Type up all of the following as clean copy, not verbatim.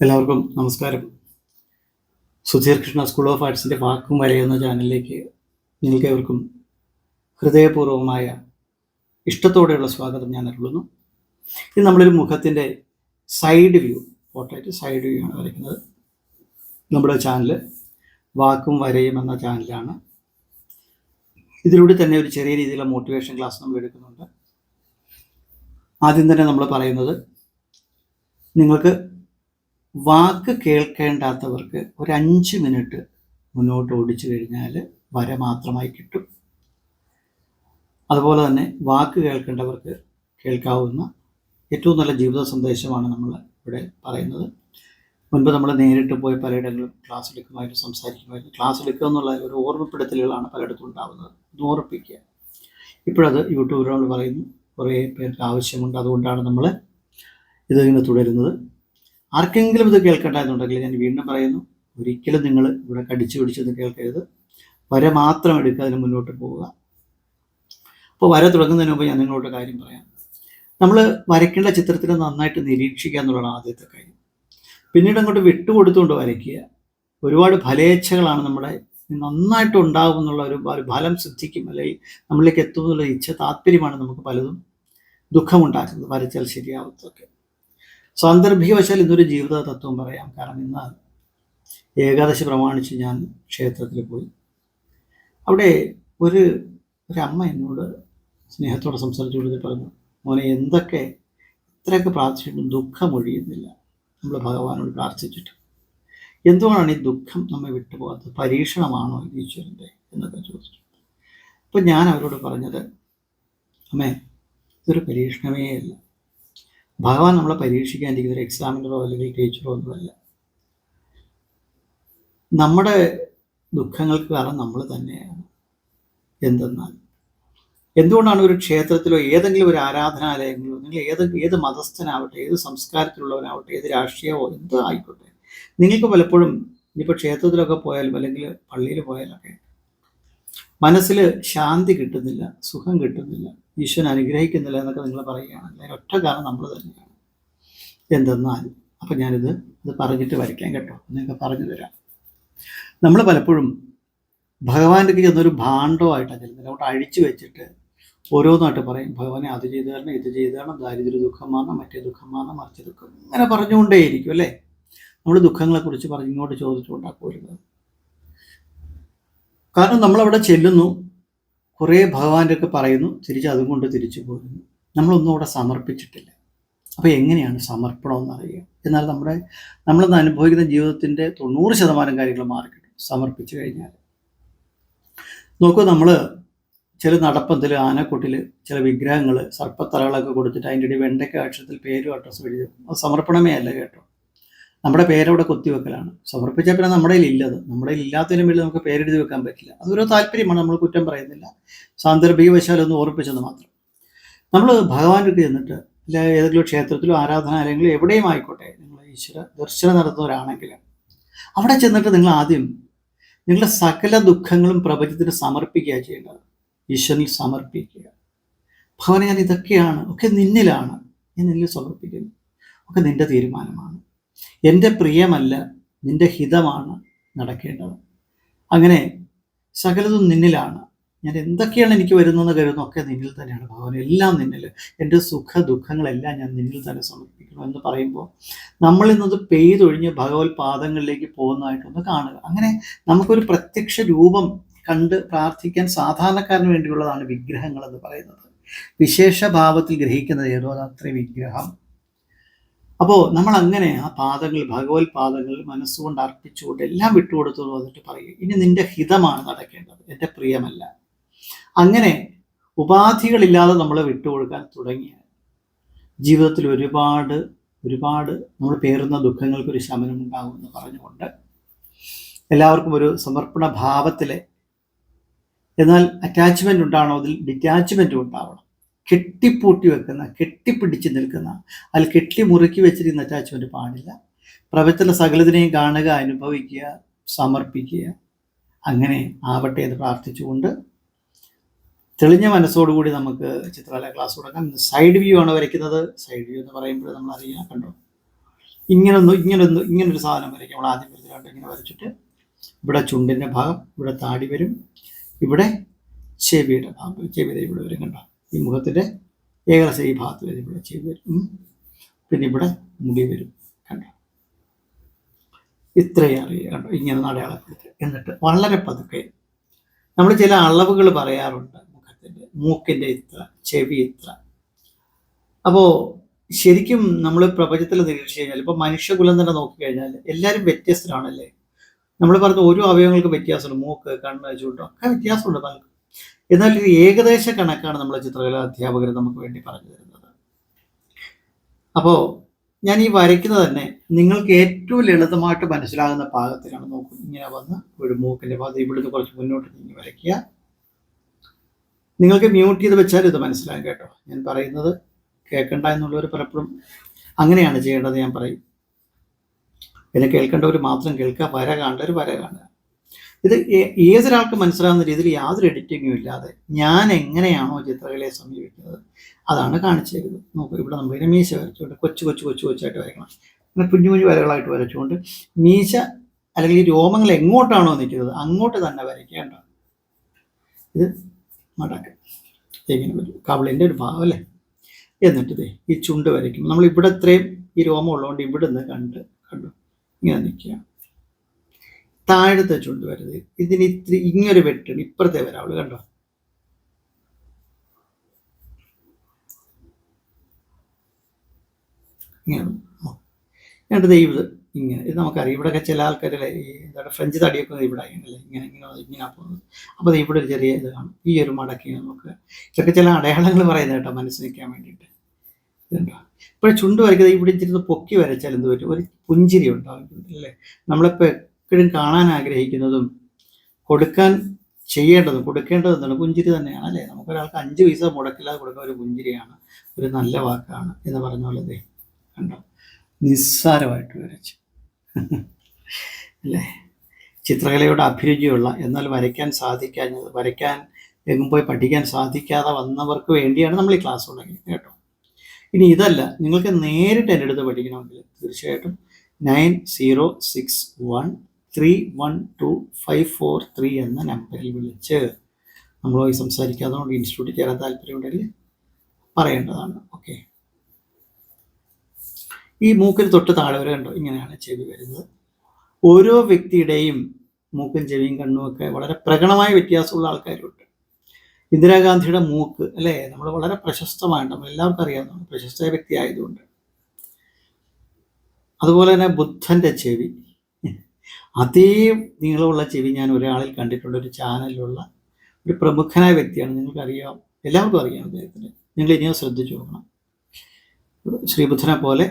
എല്ലാവർക്കും നമസ്കാരം. Sudheer Krishna school of ആർട്സിൻ്റെ വാക്കും വരയെന്ന ചാനലിലേക്ക് നിങ്ങൾക്ക് ഏവർക്കും ഹൃദയപൂർവ്വമായ ഇഷ്ടത്തോടെയുള്ള സ്വാഗതം ഞാൻ അരുളുന്നു. ഇത് നമ്മളൊരു മുഖത്തിൻ്റെ side view, portrait side view ആണ് വരയ്ക്കുന്നത്. നമ്മുടെ ചാനൽ വാക്കും വരയും എന്ന ചാനലാണ്. ഇതിലൂടെ തന്നെ ഒരു ചെറിയ രീതിയിലുള്ള മോട്ടിവേഷൻ ക്ലാസ് നമ്മൾ എടുക്കുന്നുണ്ട്. ആദ്യം തന്നെ നമ്മൾ പറയുന്നത്, നിങ്ങൾക്ക് വാക്ക് കേൾക്കേണ്ടാത്തവർക്ക് ഒരു 5 മിനിറ്റ് മുന്നോട്ട് ഓടിച്ചു കഴിഞ്ഞാൽ വര മാത്രമായി കിട്ടും. അതുപോലെ തന്നെ വാക്ക് കേൾക്കേണ്ടവർക്ക് കേൾക്കാവുന്ന ഏറ്റവും നല്ല ജീവിത സന്ദേശമാണ് നമ്മൾ ഇവിടെ പറയുന്നത്. മുൻപ് നമ്മൾ നേരിട്ട് പോയി പലയിടങ്ങളിലും ക്ലാസ് എടുക്കുമായിരുന്നു, സംസാരിക്കുമായിരുന്നു. ക്ലാസ് എടുക്കുക എന്നുള്ള ഒരു ഓർമ്മപ്പെടുത്തലുകളാണ് പലയിടത്തും ഉണ്ടാകുന്നത്. ഇത് ഓർമ്മിപ്പിക്കുക. ഇപ്പോഴത് യൂട്യൂബിൽ നമ്മൾ പറയുന്നു, കുറേ പേർക്ക് ആവശ്യമുണ്ട്. അതുകൊണ്ടാണ് നമ്മൾ ഇതിങ്ങനെ തുടരുന്നത്. ആർക്കെങ്കിലും ഇത് കേൾക്കണ്ട എന്നുണ്ടെങ്കിൽ ഞാൻ വീണ്ടും പറയുന്നു, ഒരിക്കലും നിങ്ങൾ ഇവിടെ കടിച്ചു പിടിച്ചൊന്നും കേൾക്കരുത്. വര മാത്രം എടുക്കുക, അതിന് മുന്നോട്ട് പോവുക. അപ്പോൾ വര തുടങ്ങുന്നതിന് മുമ്പ് ഞാൻ നിങ്ങളോട് കാര്യം പറയാം. നമ്മൾ വരയ്ക്കേണ്ട ചിത്രത്തിൽ നന്നായിട്ട് നിരീക്ഷിക്കുക എന്നുള്ളതാണ് ആദ്യത്തെ കാര്യം. പിന്നീട് അങ്ങോട്ട് വിട്ടുകൊടുത്തുകൊണ്ട് വരയ്ക്കുക. ഒരുപാട് ഫലേച്ഛകളാണ് നമ്മുടെ നന്നായിട്ട് ഉണ്ടാകും എന്നുള്ള ഒരു ഫലം സിദ്ധിക്കും, അല്ലെങ്കിൽ നമ്മളിലേക്ക് എത്തുമെന്നുള്ള ഇച്ഛ താല്പര്യമാണ് നമുക്ക് പലതും ദുഃഖമുണ്ടാക്കുന്നത്. വരച്ചാൽ ശരിയാവത്തൊക്കെ സാന്ദർഭികവശാൽ ഇന്നൊരു ജീവിത തത്വം പറയാം. കാരണം ഇന്ന് ഏകാദശി പ്രമാണിച്ച് ഞാൻ ക്ഷേത്രത്തിൽ പോയി. അവിടെ ഒരു അമ്മ എന്നോട് സ്നേഹത്തോടെ സംസാരിച്ചു കൊടുത്ത് പറഞ്ഞു, മോനെ, എത്രയൊക്കെ പ്രാർത്ഥിച്ചിട്ടും ദുഃഖം ഒഴിയുന്നില്ല. നമ്മൾ ഭഗവാനോട് പ്രാർത്ഥിച്ചിട്ട് എന്തുകൊണ്ടാണ് ഈ ദുഃഖം നമ്മെ വിട്ടുപോകാത്തത്? പരീക്ഷണമാണോ ഈശ്വരൻ്റെ എന്നൊക്കെ ചോദിച്ചു. അപ്പം ഞാൻ അവരോട് പറഞ്ഞത്, അമ്മേ, ഇതൊരു പരീക്ഷണമേ അല്ല. ഭഗവാൻ നമ്മളെ പരീക്ഷിക്കാനിരിക്കുന്ന ഒരു എക്സാമിനറോ അല്ലെങ്കിൽ ടീച്ചറോ ഒന്നുമല്ല. നമ്മുടെ ദുഃഖങ്ങൾക്ക് കാരണം നമ്മൾ തന്നെയാണ്. എന്തുകൊണ്ടാണ് ഒരു ക്ഷേത്രത്തിലോ ഏതെങ്കിലും ഒരു ആരാധനാലയങ്ങളോ, നിങ്ങൾ ഏത് മതസ്ഥനാവട്ടെ, ഏത് സംസ്കാരത്തിലുള്ളവനാവട്ടെ, ഏത് രാഷ്ട്രീയമോ എന്തോ ആയിക്കോട്ടെ, നിങ്ങൾക്ക് പലപ്പോഴും ഇനിയിപ്പോൾ ക്ഷേത്രത്തിലൊക്കെ പോയാലും അല്ലെങ്കിൽ പള്ളിയിൽ പോയാലൊക്കെ മനസ്സിൽ ശാന്തി കിട്ടുന്നില്ല, സുഖം കിട്ടുന്നില്ല, ഈശ്വരൻ അനുഗ്രഹിക്കുന്നില്ല എന്നൊക്കെ നിങ്ങൾ പറയുകയാണെങ്കിൽ അതിന് ഒറ്റ കാരണം നമ്മൾ തന്നെയാണ്. അപ്പം ഞാനിത് പറഞ്ഞിട്ട് വരയ്ക്കാം കേട്ടോ, എന്നൊക്കെ പറഞ്ഞു തരാം. നമ്മൾ പലപ്പോഴും ഭഗവാന്റെ ചെന്നൊരു ഭാണ്ഡമായിട്ടാണ് ചെല്ലുന്നത്. അവിടെ അഴിച്ചു വെച്ചിട്ട് ഓരോന്നായിട്ട് പറയും, ഭഗവാനെ അത് ചെയ്തു തരണം, ഇത് ചെയ്തു തരണം, ദാരിദ്ര്യ ദുഃഖം മാറണം, മറ്റേ ദുഃഖം മാറണം, മറിച്ച് ദുഃഖം, ഇങ്ങനെ പറഞ്ഞുകൊണ്ടേയിരിക്കും അല്ലേ. നമ്മൾ ദുഃഖങ്ങളെക്കുറിച്ച് പറഞ്ഞ് ഇങ്ങോട്ട് ചോദിച്ചുകൊണ്ടാക്കരുത്. കാരണം നമ്മളവിടെ ചെല്ലുന്നു, കുറേ ഭഗവാന്റെ ഒക്കെ പറയുന്നു, അതും കൊണ്ട് തിരിച്ചു പോകുന്നു. നമ്മളൊന്നും അവിടെ സമർപ്പിച്ചിട്ടില്ല. അപ്പോൾ എങ്ങനെയാണ് സമർപ്പണം എന്നറിയുക? എന്നാൽ നമ്മളെന്ന് അനുഭവിക്കുന്ന ജീവിതത്തിൻ്റെ 90% കാര്യങ്ങൾ മാറിക്കിട്ടും സമർപ്പിച്ചു കഴിഞ്ഞാൽ. നോക്കൂ, നമ്മൾ ചില നടപ്പന്തൽ, ആനക്കൊട്ടിൽ ചില വിഗ്രഹങ്ങൾ, സർപ്പത്തലകളൊക്കെ കൊടുത്തിട്ട് അതിൻ്റെ ഇടയിൽ വെണ്ടയ്ക്ക അക്ഷരത്തിൽ പേരും അഡ്രസ്സും എഴുതി. അത് സമർപ്പണമേ അല്ല കേട്ടോ. നമ്മുടെ പേരവിടെ കൊത്തിവെക്കലാണ്. സമർപ്പിച്ചാൽ പിന്നെ നമ്മുടെ കയ്യിൽ ഇല്ലത്. നമ്മുടെ കയ്യിൽ ഇല്ലാത്തതിനും വേണ്ടി നമുക്ക് പേരെഴുതി വെക്കാൻ പറ്റില്ല. അതൊരു താല്പര്യമാണ്, നമ്മൾ കുറ്റം പറയുന്നില്ല. സാന്ദർഭികവശാലൊന്ന് ഓർപ്പിച്ചെന്ന് മാത്രം. നമ്മൾ ഭഗവാന്റെ അടുത്ത് ചെന്നിട്ട്, അല്ല ഏതെങ്കിലും ക്ഷേത്രത്തിലോ ആരാധനാലയങ്ങളോ എവിടെയും ആയിക്കോട്ടെ, നിങ്ങൾ ഈശ്വര ദർശനം നടത്തുന്നവരാണെങ്കിൽ അവിടെ ചെന്നിട്ട് നിങ്ങൾ ആദ്യം നിങ്ങളുടെ സകല ദുഃഖങ്ങളും പ്രപഞ്ചത്തിന് സമർപ്പിക്കുക ചെയ്യേണ്ടത്. ഈശ്വരനിൽ സമർപ്പിക്കുക. ഭഗവാനെ, ഞാൻ ഇതൊക്കെയാണ്, ഒക്കെ നിന്നിലാണ്, ഞാൻ നിന്നിൽ സമർപ്പിക്കുന്നു, ഒക്കെ നിന്റെ തീരുമാനമാണ്, എൻ്റെ പ്രിയമല്ല, നിന്റെ ഹിതമാണ് നടക്കേണ്ടത്. അങ്ങനെ സകലതും നിന്നിലാണ്. ഞാൻ എന്തൊക്കെയാണ് എനിക്ക് വരുന്നതെന്ന് കരുതുന്നു, ഒക്കെ നിന്നിൽ തന്നെയാണ് ഭഗവാൻ. എല്ലാം നിന്നിൽ, എൻ്റെ സുഖ ദുഃഖങ്ങളെല്ലാം ഞാൻ നിന്നിൽ തന്നെ സമർപ്പിക്കണം എന്ന് പറയുമ്പോൾ നമ്മൾ ഇന്നത് പെയ്തൊഴിഞ്ഞ് ഭഗവത് പാദങ്ങളിലേക്ക് പോകുന്നതായിട്ടൊന്ന് കാണുക. അങ്ങനെ നമുക്കൊരു പ്രത്യക്ഷ രൂപം കണ്ട് പ്രാർത്ഥിക്കാൻ സാധാരണക്കാരന് വേണ്ടിയുള്ളതാണ് വിഗ്രഹങ്ങൾ എന്ന് പറയുന്നത്. വിശേഷഭാവത്തിൽ ഗ്രഹിക്കുന്നത് ഏതോ അത്രയും വിഗ്രഹം. അപ്പോൾ നമ്മൾ അങ്ങനെ ആ പാദങ്ങൾ, ഭഗവത് പാദങ്ങൾ മനസ്സുകൊണ്ട് അർപ്പിച്ചുകൊണ്ട് എല്ലാം വിട്ടുകൊടുത്തു വന്നിട്ട് പറയുക, ഇനി നിന്റെ ഹിതമാണ് നടക്കേണ്ടത്, എൻ്റെ പ്രിയമല്ല. അങ്ങനെ ഉപാധികളില്ലാതെ നമ്മൾ വിട്ടുകൊടുക്കാൻ തുടങ്ങിയാൽ ജീവിതത്തിൽ ഒരുപാട് നമ്മൾ പേറുന്ന ദുഃഖങ്ങൾക്കൊരു ശമനം ഉണ്ടാകുമെന്ന് പറഞ്ഞുകൊണ്ട് എല്ലാവർക്കും ഒരു സമർപ്പണ ഭാവത്തിലെ, എന്നാൽ അറ്റാച്ച്മെൻ്റ് ഉണ്ടാവണം, അതിൽ ഡിറ്റാച്ച്മെൻറ്റും ഉണ്ടാവണം. കെട്ടിപ്പൂട്ടി വെക്കുന്ന, കെട്ടിപ്പിടിച്ച് നിൽക്കുന്ന, അതിൽ കെട്ടി മുറുക്കി വെച്ചിരിക്കുന്ന അറ്റാച്ച്മെൻറ്റ് പാടില്ല. പ്രപഞ്ചത്തിലെ സകലതിനെയും കാണുക, അനുഭവിക്കുക, സമർപ്പിക്കുക. അങ്ങനെ ആവട്ടെ എന്ന് പ്രാർത്ഥിച്ചുകൊണ്ട് തെളിഞ്ഞ മനസ്സോടുകൂടി നമുക്ക് ചിത്രകല ക്ലാസ് തുടങ്ങാം. സൈഡ് വ്യൂ ആണ് വരയ്ക്കുന്നത്. സൈഡ് വ്യൂ എന്ന് പറയുമ്പോൾ നമ്മൾ അറിയാം, കണ്ടോ, ഇങ്ങനൊരു സാധനം വരയ്ക്കും. നമ്മൾ ആദ്യം വരച്ചിട്ട് ഇങ്ങനെ വരച്ചിട്ട് ഇവിടെ ചുണ്ടിൻ്റെ ഭാഗം, ഇവിടെ താടി വരും, ഇവിടെ ചെവിയുടെ ഭാഗം, ചെവിയുടെ ഇവിടെ വരും. കണ്ടോ, ഈ മുഖത്തിൻ്റെ ഏകദേശം ഈ ഭാഗത്ത് വരും, ഇവിടെ ചെവി വരും, പിന്നെ ഇവിടെ മുടി വരും. കണ്ടോ, ഇത്രയും അറിയുക. കണ്ടോ, ഇങ്ങനെ അടയാളപ്പെടുത്തുക. എന്നിട്ട് വളരെ പതുക്കെ നമ്മൾ ചില അളവുകൾ പറയാറുണ്ട് മുഖത്തിൻ്റെ, മൂക്കിൻ്റെ ഇത്ര, ചെവി ഇത്ര. അപ്പോൾ ശരിക്കും നമ്മൾ പ്രപഞ്ചത്തിൽ നിരീക്ഷിച്ച് കഴിഞ്ഞാൽ, ഇപ്പോൾ മനുഷ്യകുലം തന്നെ നോക്കിക്കഴിഞ്ഞാൽ എല്ലാവരും വ്യത്യസ്തരാണല്ലേ. നമ്മൾ പറഞ്ഞ ഓരോ അവയവങ്ങൾക്ക് വ്യത്യാസമുണ്ട്, മൂക്ക്, കണ്ണ്, ചുണ്ട് ഒക്കെ വ്യത്യാസമുണ്ട് പലർക്കും. എന്നാൽ ഒരു ഏകദേശ കണക്കാണ് നമ്മളെ ചിത്രകലാ അധ്യാപകർ നമുക്ക് വേണ്ടി പറഞ്ഞു തരുന്നത്. അപ്പോൾ ഞാൻ ഈ വരയ്ക്കുന്നത് തന്നെ നിങ്ങൾക്ക് ഏറ്റവും ലളിതമായിട്ട് മനസ്സിലാകുന്ന പാകത്തിലാണ്. നോക്കൂ, ഇങ്ങനെ വന്ന് ഒരു മൂക്കിൻ്റെ ഭാഗത്ത് ഇവിടുന്ന് കുറച്ച് മുന്നോട്ട് നീങ്ങി വരയ്ക്കുക. നിങ്ങൾക്ക് മ്യൂട്ട് ചെയ്ത് വെച്ചാൽ ഇത് മനസ്സിലാകും കേട്ടോ. ഞാൻ പറയുന്നത് കേൾക്കണ്ട എന്നുള്ളവർ പലപ്പോഴും അങ്ങനെയാണ് ചെയ്യേണ്ടത്. ഞാൻ പറയും, എന്നെ കേൾക്കേണ്ടവർ മാത്രം കേൾക്കുക, വര കാണേണ്ടവർ വര കാണുക. ഇത് ഏതൊരാൾക്ക് മനസ്സിലാകുന്ന രീതിയിൽ യാതൊരു എഡിറ്റിങ്ങും ഇല്ലാതെ ഞാൻ എങ്ങനെയാണോ ചിത്രകലയെ സമീപിക്കുന്നത് അതാണ് കാണിച്ചു തരുന്നത്. നോക്കൂ, ഇവിടെ നമ്മളിങ്ങനെ മീശ വരച്ചുകൊണ്ട് കൊച്ചായിട്ട് വരയ്ക്കണം. അങ്ങനെ കുഞ്ഞു വരകളായിട്ട് വരച്ചുകൊണ്ട് മീശ അല്ലെങ്കിൽ ഈ രോമങ്ങൾ എങ്ങോട്ടാണോ നിൽക്കുന്നത് അങ്ങോട്ട് തന്നെ വരയ്ക്കേണ്ട. ഇത് മടക്കം എങ്ങനെ വരും, കവിളിൻ്റെ ഒരു ഭാഗം അല്ലേ. എന്നിട്ട് ഈ ചുണ്ട് വരയ്ക്കും. നമ്മൾ ഇവിടെ ഇത്രയും ഈ രോമം ഉള്ളതുകൊണ്ട് ഇവിടുന്ന് കണ്ടു ഇങ്ങനെ നിൽക്കുക. താഴത്തെ ചുണ്ട് വരുന്നത് ഇതിന് ഇത്തിരി ഇങ്ങൊരു വെട്ടാണ്, ഇപ്പുറത്തെ വരാവുള്ളൂ. കണ്ടോ, ഇങ്ങനെ. എന്നിട്ട് ഇത് ഇങ്ങനെ, ഇത് നമുക്കറിയാം. ഇവിടെയൊക്കെ ചില ആൾക്കാരല്ലേ ഈ എന്താണ് ഫ്രഞ്ച് തടിയൊക്കെ ഇവിടെ ആയിരുന്നല്ലേ, ഇങ്ങനെ പോകുന്നത്. അപ്പോൾ ഇവിടെ ഒരു ചെറിയ ഇത് കാണും, ഈ ഒരു മടക്കി. നമുക്ക് ഇതൊക്കെ ചില അടയാളങ്ങൾ പറയുന്നത് കേട്ടോ, മനസ്സിലാക്കാൻ വേണ്ടിയിട്ട്. ഇതുണ്ടോ, ഇപ്പോൾ ചുണ്ട് വരയ്ക്കുന്നത് ഇവിടെ ഇച്ചിരി പൊക്കി വരച്ചാൽ എന്ത് പറ്റും, ഒരു പുഞ്ചിരി ഉണ്ടാകും അല്ലേ. നമ്മളിപ്പോൾ എപ്പോഴും കാണാൻ ആഗ്രഹിക്കുന്നതും കൊടുക്കേണ്ടതും എന്താണ്, പുഞ്ചിരി തന്നെയാണ് അല്ലേ. നമുക്കൊരാൾക്ക് 5 പൈസ മുടക്കില്ലാതെ കൊടുക്കാൻ ഒരു പുഞ്ചിരിയാണ്, ഒരു നല്ല വാക്കാണ് എന്ന് പറഞ്ഞ പോലെ. കണ്ടോ, നിസ്സാരമായിട്ട് വരച്ചു അല്ലേ. ചിത്രകലയോട് അഭിരുചിയുള്ള എന്നാൽ വരയ്ക്കാൻ സാധിക്കാഞ്ഞത്, വരയ്ക്കാൻ എങ്ങും പോയി പഠിക്കാൻ സാധിക്കാതെ വന്നവർക്ക് വേണ്ടിയാണ് നമ്മൾ ഈ ക്ലാസ് തുടങ്ങിയത് കേട്ടോ. ഇനി ഇതല്ല, നിങ്ങൾക്ക് നേരിട്ട് എൻ്റെ അടുത്ത് പഠിക്കണമെങ്കിൽ തീർച്ചയായിട്ടും 9061312543 എന്ന നമ്പറിൽ വിളിച്ച് നമ്മളുമായി സംസാരിക്കുക. അതുകൊണ്ട് ഇൻസ്റ്റിറ്റ്യൂട്ടിൽ ചേരാൻ താല്പര്യമുണ്ടെങ്കിൽ പറയേണ്ടതാണ്. ഓക്കെ, ഈ മൂക്കിന് തൊട്ട് താഴെ വരെ കണ്ടോ, ഇങ്ങനെയാണ് ചെവി വരുന്നത്. ഓരോ വ്യക്തിയുടെയും മൂക്കും ചെവിയും കണ്ണും ഒക്കെ വളരെ പ്രകടമായ വ്യത്യാസമുള്ള ആൾക്കാരുണ്ട്. ഇന്ദിരാഗാന്ധിയുടെ മൂക്ക് അല്ലേ, നമ്മൾ വളരെ പ്രശസ്തമായിട്ട് നമ്മൾ എല്ലാവർക്കും അറിയാവുന്നതാണ്, പ്രശസ്ത വ്യക്തി ആയതുകൊണ്ട്. അതുപോലെ തന്നെ ബുദ്ധൻ്റെ ചെവി, അതേ നീളമുള്ള ചെവി ഞാൻ ഒരാളിൽ കണ്ടിട്ടുണ്ട്. ഒരു ചാനലിലുള്ള ഒരു പ്രമുഖനായ വ്യക്തിയാണ്, നിങ്ങൾക്കറിയാം, എല്ലാവർക്കും അറിയാം അദ്ദേഹത്തിന്. നിങ്ങൾ ഇനിയും ശ്രദ്ധിച്ചു നോക്കണം. ശ്രീബുദ്ധനെ പോലെ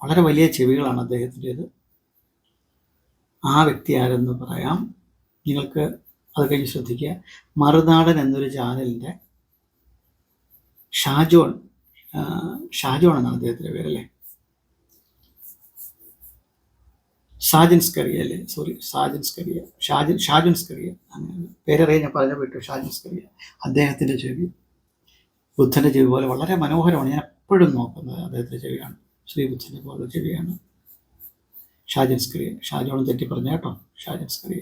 വളരെ വലിയ ചെവികളാണ് അദ്ദേഹത്തിൻ്റേത്. ആ വ്യക്തി ആരെന്ന് പറയാം നിങ്ങൾക്ക്, അത് കഴിഞ്ഞ് ശ്രദ്ധിക്കുക. മറുനാടൻ എന്നൊരു ചാനലിൻ്റെ ഷാജോൺ എന്നാണ് അദ്ദേഹത്തിൻ്റെ പേരല്ലേ, ഷാജൻസ്കറിയ അല്ലേ, സോറി ഷാജൻസ്കറിയ അങ്ങനെ പേരറിയാൻ ഞാൻ പറഞ്ഞു വിട്ടു. ഷാജൻസ്കറിയ, അദ്ദേഹത്തിൻ്റെ ചെവി ബുദ്ധൻ്റെ ചെവി പോലെ വളരെ മനോഹരമാണ്. ഞാൻ എപ്പോഴും നോക്കുന്നത് അദ്ദേഹത്തിൻ്റെ ചെവിയാണ്, ശ്രീബുദ്ധൻ്റെ പോലെ ചെവിയാണ്. ഷാജൻസ്കറിയ, ഷാജോൺ തെറ്റി പറഞ്ഞ കേട്ടോ, ഷാജൻസ്കറിയ.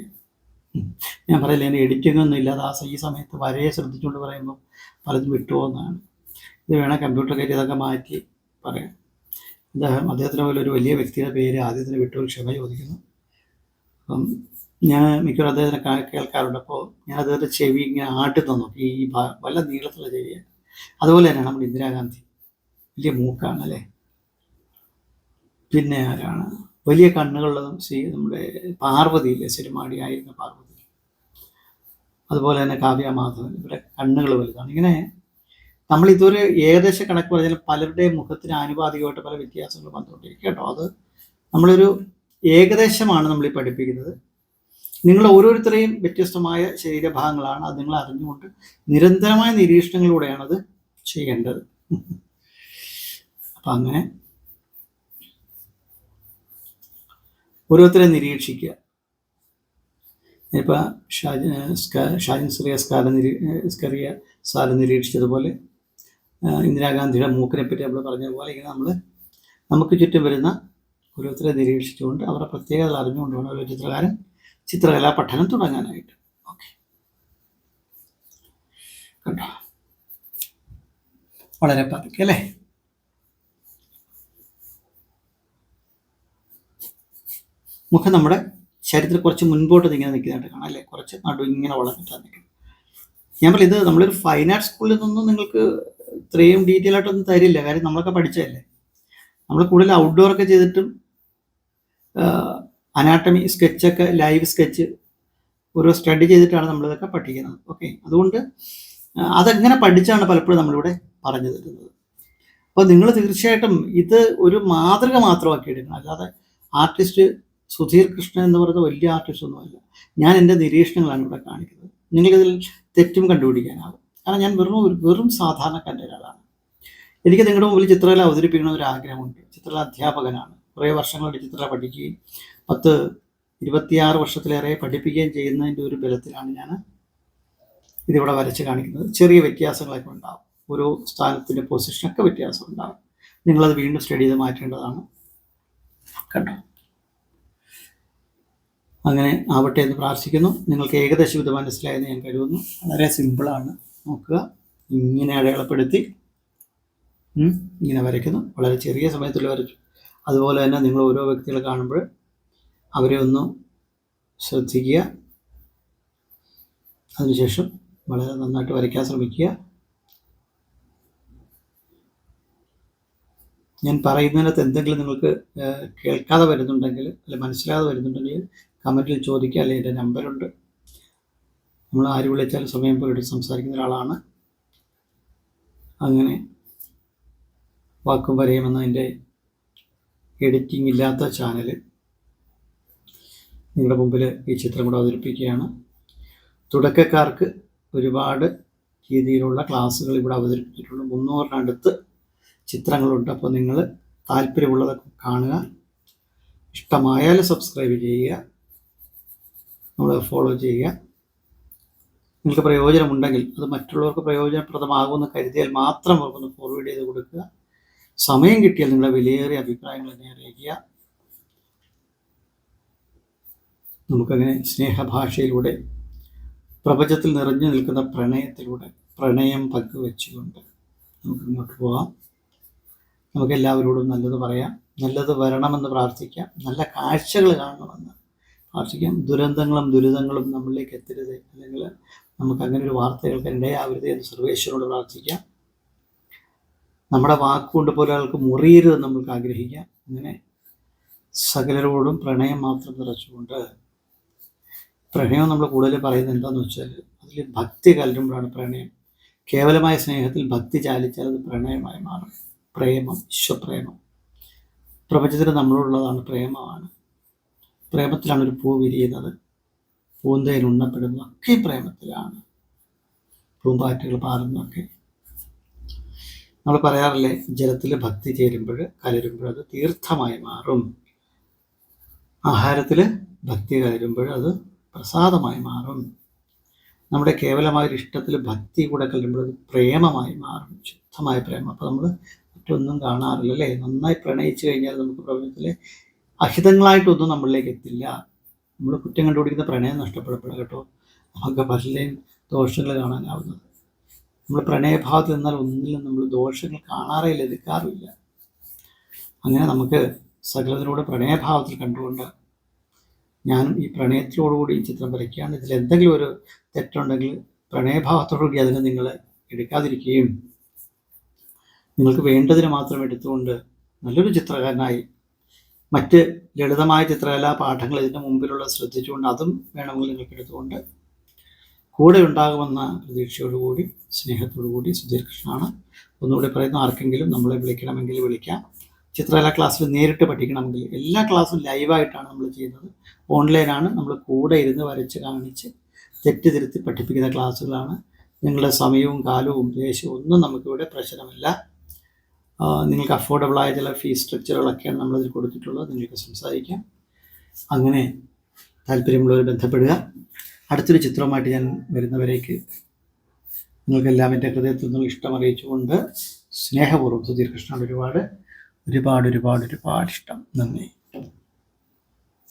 ഞാൻ പറയില്ല, എൻ്റെ എഡിറ്റിംഗ് ഒന്നും ഇല്ലാതെ ഈ സമയത്ത് വരയെ ശ്രദ്ധിച്ചുകൊണ്ട് പറയുമ്പോൾ പലതും വിട്ടുപോകുന്നതാണ്. ഇത് വേണം കമ്പ്യൂട്ടർ കയറ്റി ഇതൊക്കെ മാറ്റി പറയാം. അദ്ദേഹത്തിനെ പോലെ ഒരു വലിയ വ്യക്തിയുടെ പേര് ആദ്യത്തിന് വിട്ടു ക്ഷമ ചോദിക്കുന്നു. അപ്പം ഞാൻ മിക്കവാറും അദ്ദേഹത്തിനെ കേൾക്കാറുണ്ട്. അപ്പോൾ ഞാൻ അദ്ദേഹത്തെ ചെവി ഇങ്ങനെ ആട്ടി തന്നു, ഈ വല്ല നീളത്തുള്ള ചെവിയാണ്. അതുപോലെ തന്നെയാണ് നമ്മുടെ ഇന്ദിരാഗാന്ധി, വലിയ മൂക്കാണ് അല്ലേ. പിന്നെ ആരാണ് വലിയ കണ്ണുകളുള്ളതും, നമ്മുടെ പാർവതിയില്ലേ, സിനിമാടിയായിരുന്ന പാർവതി. അതുപോലെ തന്നെ കാവ്യ മാധവൻ, ഇവിടെ കണ്ണുകൾ വലുതാണ്. ഇങ്ങനെ നമ്മൾ ഇതൊരു ഏകദേശ കണക്ക് പറഞ്ഞാൽ പലരുടെയും മുഖത്തിന് ആനുപാതികമായിട്ട് പല വ്യത്യാസങ്ങൾ വന്നുകൊണ്ടിരിക്കും കേട്ടോ. അത് നമ്മളൊരു ഏകദേശമാണ് നമ്മളീ പഠിപ്പിക്കുന്നത്. നിങ്ങൾ ഓരോരുത്തരെയും വ്യത്യസ്തമായ ശരീരഭാഗങ്ങളാണ്, അത് നിങ്ങൾ അറിഞ്ഞുകൊണ്ട് നിരന്തരമായ നിരീക്ഷണങ്ങളിലൂടെയാണത് ചെയ്യേണ്ടത്. അപ്പം അങ്ങനെ ഓരോരുത്തരെ നിരീക്ഷിക്കുക. ഇപ്പം ഷാജിൻ സ്കറിയ സാറ് നിരീക്ഷിച്ചതുപോലെ ഇന്ദിരാഗാന്ധിയുടെ മൂക്കിനെ പറ്റി നമ്മൾ പറഞ്ഞതുപോലെ ഇങ്ങനെ നമ്മൾ നമുക്ക് ചുറ്റും വരുന്ന ഓരോരുത്തരെ നിരീക്ഷിച്ചുകൊണ്ട് അവരുടെ പ്രത്യേകതകൾ അറിഞ്ഞുകൊണ്ട് വേണം ഓരോ ചിത്രകാരൻ ചിത്രകലാ പഠനം തുടങ്ങാനായിട്ട്. ഓക്കെ, കണ്ടോ, വളരെ പതുക്കെ അല്ലേ. മുഖം നമ്മുടെ ശരീരത്തിൽ കുറച്ച് മുൻപോട്ട് ഇങ്ങനെ നിൽക്കുന്നതായിട്ട് കാണാം അല്ലേ, കുറച്ച് നടു ഇങ്ങനെ വളർന്നിട്ടാണ് നിൽക്കുന്നത്. ഞാൻ പറയും, ഇത് നമ്മളൊരു ഫൈൻ ആർട്ട് സ്കൂളിൽ നിന്നൊന്നും നിങ്ങൾക്ക് ഇത്രയും ഡീറ്റെയിൽ ആയിട്ടൊന്നും തരില്ല. കാര്യം നമ്മളൊക്കെ പഠിച്ചതല്ലേ. നമ്മൾ കൂടുതൽ ഔട്ട്ഡോർ ഒക്കെ ചെയ്തിട്ടും അനാട്ടമി സ്കെച്ചൊക്കെ ലൈവ് സ്കെച്ച് ഓരോ സ്റ്റഡി ചെയ്തിട്ടാണ് നമ്മളിതൊക്കെ പഠിക്കുന്നത്. ഓക്കെ, അതുകൊണ്ട് അതെങ്ങനെ പഠിച്ചാണ് പലപ്പോഴും നമ്മളിവിടെ പറഞ്ഞു തരുന്നത്. അപ്പോൾ നിങ്ങൾ തീർച്ചയായിട്ടും ഇത് ഒരു മാതൃക മാത്രമാക്കി എടുക്കണം. അല്ലാതെ ആർട്ടിസ്റ്റ് സുധീർ കൃഷ്ണൻ എന്ന് പറയുന്നത് വലിയ ആർട്ടിസ്റ്റ് ഒന്നുമല്ല. ഞാൻ എൻ്റെ നിരീക്ഷണങ്ങളാണ് ഇവിടെ കാണിക്കുന്നത്. നിങ്ങൾക്കിതിൽ തെറ്റും കണ്ടുപിടിക്കാനാവും. കാരണം ഞാൻ വെറും സാധാരണക്കാരൻ്റെ ഒരാളാണ്. എനിക്ക് നിങ്ങളുടെ മുമ്പിൽ ചിത്രകല അവതരിപ്പിക്കണ ഒരു ആഗ്രഹമുണ്ട്. ചിത്രകല അധ്യാപകനാണ്. കുറേ വർഷങ്ങളുടെ ചിത്രകല പഠിക്കുകയും 26 വർഷത്തിലേറെ പഠിപ്പിക്കുകയും ചെയ്യുന്നതിൻ്റെ ഒരു ബലത്തിലാണ് ഞാൻ ഇതിവിടെ വരച്ച് കാണിക്കുന്നത്. ചെറിയ വ്യത്യാസങ്ങളൊക്കെ ഉണ്ടാകും, ഓരോ സ്ഥാനത്തിൻ്റെ പൊസിഷനൊക്കെ വ്യത്യാസം ഉണ്ടാകും. നിങ്ങളത് വീണ്ടും സ്റ്റഡി ചെയ്ത് മാറ്റേണ്ടതാണ്. കണ്ടോ, അങ്ങനെ ആവട്ടെ എന്ന് പ്രാർത്ഥിക്കുന്നു. നിങ്ങൾക്ക് ഏകദേശം ഇത് മനസ്സിലായെന്ന് ഞാൻ കരുതുന്നു. വളരെ സിമ്പിളാണ്. നോക്കുക, ഇങ്ങനെ അടയാളപ്പെടുത്തി ഇങ്ങനെ വരയ്ക്കുന്നു. വളരെ ചെറിയ സമയത്തിൽ വരച്ചു. അതുപോലെ തന്നെ നിങ്ങൾ ഓരോ വ്യക്തികളെ കാണുമ്പോൾ അവരെ ഒന്ന് ശ്രദ്ധിക്കുക. അതിനുശേഷം വളരെ നന്നായിട്ട് വരയ്ക്കാൻ ശ്രമിക്കുക. ഞാൻ പറയുന്നതിനകത്ത് എന്തെങ്കിലും നിങ്ങൾക്ക് കേൾക്കാതെ വരുന്നുണ്ടെങ്കിൽ അല്ലെ മനസ്സിലാതെ വരുന്നുണ്ടെങ്കിൽ കമൻറ്റിൽ ചോദിക്കുക. അല്ലെങ്കിൽ എൻ്റെ നമ്പറുണ്ട്. നമ്മൾ ആര് വിളിച്ചാലും സമയം പോയിട്ട് സംസാരിക്കുന്ന ഒരാളാണ്. അങ്ങനെ വാക്കും വരയുമെന്ന എൻ്റെ എഡിറ്റിംഗ് ഇല്ലാത്ത ചാനൽ നിങ്ങളുടെ മുമ്പിൽ ഈ ചിത്രം കൂടെ അവതരിപ്പിക്കുകയാണ്. തുടക്കക്കാർക്ക് ഒരുപാട് രീതിയിലുള്ള ക്ലാസ്സുകൾ ഇവിടെ അവതരിപ്പിച്ചിട്ടുണ്ട്. 300-നടുത്ത് ചിത്രങ്ങളുണ്ട്. അപ്പോൾ നിങ്ങൾ താല്പര്യമുള്ളതൊക്കെ കാണുക. ഇഷ്ടമായാൽ സബ്സ്ക്രൈബ് ചെയ്യുക, നമ്മൾ ഫോളോ ചെയ്യുക. നിങ്ങൾക്ക് പ്രയോജനമുണ്ടെങ്കിൽ അത് മറ്റുള്ളവർക്ക് പ്രയോജനപ്രദമാകുമെന്ന് കരുതിയാൽ മാത്രം അവർക്കൊന്ന് ഫോർവേഡ് ചെയ്ത് കൊടുക്കുക. സമയം കിട്ടിയാൽ നിങ്ങളുടെ വിലയേറിയ അഭിപ്രായങ്ങൾ എന്നെ അറിയിക്കുക. നമുക്കങ്ങനെ സ്നേഹഭാഷയിലൂടെ പ്രപഞ്ചത്തിൽ നിറഞ്ഞു നിൽക്കുന്ന പ്രണയത്തിലൂടെ പ്രണയം പങ്കുവെച്ചുകൊണ്ട് നമുക്ക് മുന്നോട്ട് പോകാം. നമുക്കെല്ലാവരോടും നല്ലത് പറയാം, നല്ലത് വരണമെന്ന് പ്രാർത്ഥിക്കാം, നല്ല കാഴ്ചകൾ കാണണമെന്ന് പ്രാർത്ഥിക്കാം. ദുരിതങ്ങളും നമ്മളിലേക്ക് എത്തരുത്, അല്ലെങ്കിൽ നമുക്ക് അങ്ങനെ ഒരു വാർത്ത കേൾക്കാൻ ഇടയാവരുത് എന്ന് സർവേശ്വരനോട് പ്രാർത്ഥിക്കാം. നമ്മുടെ വാക്കുകൊണ്ട് പോലെ ആൾക്ക് മുറിയരുതെന്ന് നമ്മൾക്ക് ആഗ്രഹിക്കാം. അങ്ങനെ സകലരോടും പ്രണയം മാത്രം നിറച്ചുകൊണ്ട്, പ്രണയം നമ്മൾ കൂടുതൽ പറയുന്നത് എന്താണെന്ന് വെച്ചാൽ അതിൽ ഭക്തി കലരുമ്പോഴാണ് പ്രണയം. കേവലമായ സ്നേഹത്തിൽ ഭക്തി ചാലിച്ചാൽ അത് പ്രണയമായി മാറും. പ്രേമം, വിശ്വപ്രേമം, പ്രപഞ്ചത്തിന് നമ്മളോടുള്ളതാണ്, പ്രേമമാണ്. പ്രേമത്തിലാണ് ഒരു പൂ വിരിയുന്നത്, പൂന്തേൻ ഉണ്ണപ്പെടുന്നത് ഒക്കെ പ്രേമത്തിലാണ്, പൂമ്പാറ്റുകൾ പാറുന്നതൊക്കെ. നമ്മൾ പറയാറില്ലേ, ജലത്തിൽ ഭക്തി ചേരുമ്പോൾ കലരുമ്പോൾ അത് തീർത്ഥമായി മാറും. ആഹാരത്തിൽ ഭക്തി കലരുമ്പോൾ അത് പ്രസാദമായി മാറും. നമ്മുടെ കേവലമായൊരു ഇഷ്ടത്തിൽ ഭക്തി കൂടെ കലരുമ്പോൾ അത് പ്രേമമായി മാറും, ശുദ്ധമായ പ്രേമം. അപ്പോൾ നമ്മൾ മറ്റൊന്നും കാണാറില്ല അല്ലേ. നന്നായി പ്രണയിച്ചു കഴിഞ്ഞാൽ നമുക്ക് പ്രപഞ്ചത്തിലെ അഹിതങ്ങളായിട്ടൊന്നും നമ്മളിലേക്ക് എത്തില്ല. നമ്മൾ കുറ്റം കണ്ടുപിടിക്കുന്ന പ്രണയം നഷ്ടപ്പെടപ്പെടുക കേട്ടോ. നമുക്ക് പലരെയും ദോഷങ്ങൾ കാണാനാവുന്നത്. നമ്മൾ പ്രണയഭാവത്തിൽ നിന്നാൽ ഒന്നിലും നമ്മൾ ദോഷങ്ങൾ കാണാറേ ലഭിക്കാറില്ല. അങ്ങനെ നമുക്ക് സകലത്തിലൂടെ പ്രണയഭാവത്തിൽ കണ്ടുകൊണ്ട് ഞാനും ഈ പ്രണയത്തിലോടുകൂടി ഈ ചിത്രം വരയ്ക്കുകയാണ്. ഇതിൽ എന്തെങ്കിലും ഒരു തെറ്റുണ്ടെങ്കിൽ പ്രണയഭാവത്തോടുകൂടി അതിനെ നിങ്ങൾ എടുക്കാതിരിക്കുകയും നിങ്ങൾക്ക് വേണ്ടതിന് മാത്രം എടുത്തുകൊണ്ട് നല്ലൊരു ചിത്രകാരനായി മറ്റ് ലളിതമായ ചിത്രകലാ പാഠങ്ങൾ ഇതിൻ്റെ മുമ്പിലുള്ള ശ്രദ്ധിച്ചുകൊണ്ട് അതും വേണമെങ്കിൽ നിങ്ങൾക്ക് എടുത്തുകൊണ്ട് കൂടെ ഉണ്ടാകുമെന്ന പ്രതീക്ഷയോടുകൂടി സ്നേഹത്തോടുകൂടി സുധീർ കൃഷ്ണനാണ്. ഒന്നുകൂടി പറയുന്നു, ആർക്കെങ്കിലും നമ്മളെ വിളിക്കണമെങ്കിൽ വിളിക്കാം. ചിത്രകലാ ക്ലാസ്സിൽ നേരിട്ട് പഠിക്കണമെങ്കിൽ എല്ലാ ക്ലാസ്സും ലൈവായിട്ടാണ് നമ്മൾ ചെയ്യുന്നത്. ഓൺലൈനാണ്. നമ്മൾ കൂടെ ഇരുന്ന് വരച്ച് കാണിച്ച് തെറ്റ് തിരുത്തി പഠിപ്പിക്കുന്ന ക്ലാസ്സുകളാണ്. നിങ്ങളുടെ സമയവും കാലവും ദേശവും ഒന്നും നമുക്കിവിടെ പ്രശ്നമല്ല. നിങ്ങൾക്ക് അഫോർഡബിളായ ചില ഫീസ് സ്ട്രക്ചറുകളൊക്കെയാണ് നമ്മളിതിൽ കൊടുത്തിട്ടുള്ളത്. നിങ്ങൾക്ക് സംസാരിക്കാം. അങ്ങനെ താല്പര്യമുള്ളവർ ബന്ധപ്പെടുക. അടുത്തൊരു ചിത്രവുമായിട്ട് ഞാൻ വരുന്നവരേക്ക് നിങ്ങൾക്കെല്ലാം എൻ്റെ ഹൃദയത്തിൽ നിന്നുള്ള ഇഷ്ടം അറിയിച്ചുകൊണ്ട് സ്നേഹപൂർവ്വം സുധീർ കൃഷ്ണൻ ഒരുപാട് ഒരുപാട് ഒരുപാട് ഒരുപാട് ഇഷ്ടം. നന്ദി.